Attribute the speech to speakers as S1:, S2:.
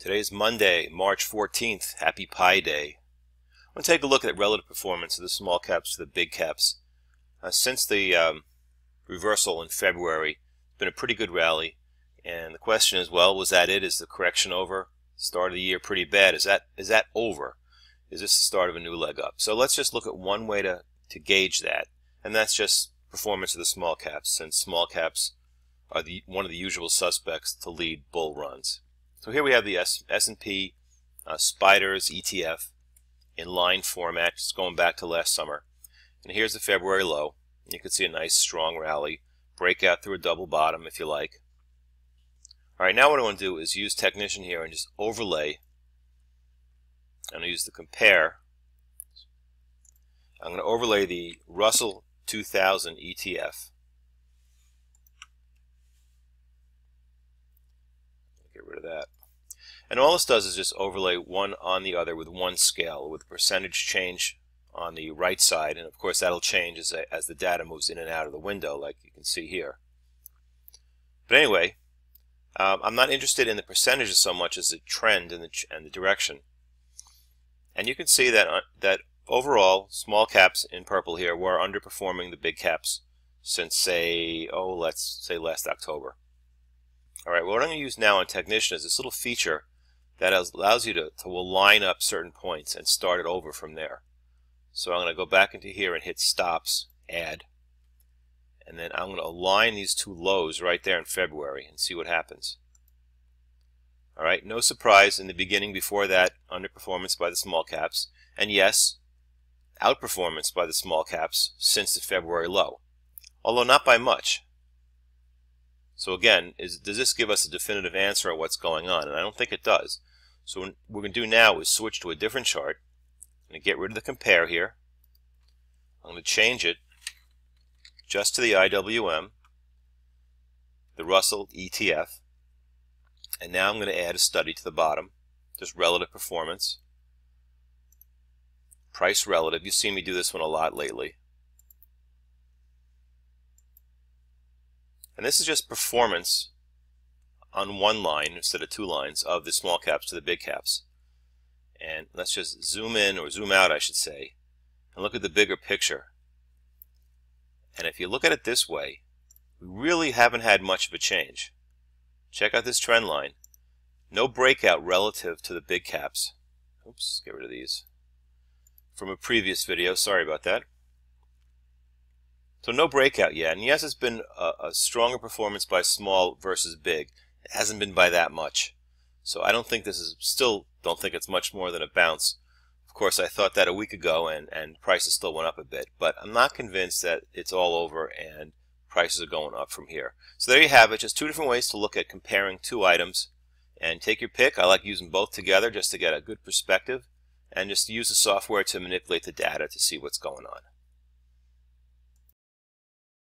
S1: Today's Monday, March 14th. Happy Pi Day. I want to take a look at relative performance of the small caps to the big caps. Since the reversal in February, it's been a pretty good rally. And the question is, well, was that it? Is the correction over? Start of the year pretty bad. Is that over? Is this the start of a new leg up? So let's just look at one way to gauge that, and that's just performance of the small caps, since small caps are one of the usual suspects to lead bull runs. So here we have the S&P Spiders ETF in line format, just going back to last summer. And here's the February low. You can see a nice strong rally, breakout through a double bottom if you like. Alright, now what I want to do is use Technician here and just overlay. I'm going to use the compare. I'm going to overlay the Russell 2000 ETF. Get rid of that. And all this does is just overlay one on the other with one scale, with a percentage change on the right side, and of course that'll change as the data moves in and out of the window, like you can see here. But anyway, I'm not interested in the percentages so much as the trend and the direction. And you can see that overall, small caps in purple here were underperforming the big caps since, let's say last October. Alright, what I'm going to use now on Technician is this little feature that allows you to line up certain points and start it over from there. So I'm going to go back into here and hit Stops, Add, and then I'm going to align these two lows right there in February and see what happens. Alright, no surprise in the beginning before that, underperformance by the small caps, and yes, outperformance by the small caps since the February low, although not by much. So again, does this give us a definitive answer on what's going on? And I don't think it does. So what we're going to do now is switch to a different chart. I'm going to get rid of the compare here. I'm going to change it just to the IWM, the Russell ETF, and now I'm going to add a study to the bottom, just relative performance, price relative. You've seen me do this one a lot lately. And this is just performance on one line instead of two lines of the small caps to the big caps. And let's just zoom in, or zoom out I should say, and look at the bigger picture. And if you look at it this way, we really haven't had much of a change. Check out this trend line. No breakout relative to the big caps. Oops, get rid of these. From a previous video, sorry about that. So no breakout yet, and yes, it's been a stronger performance by small versus big. It hasn't been by that much. So I don't think don't think it's much more than a bounce. Of course, I thought that a week ago, and prices still went up a bit, but I'm not convinced that it's all over and prices are going up from here. So there you have it, just two different ways to look at comparing two items, and take your pick. I like using both together just to get a good perspective, and just use the software to manipulate the data to see what's going on.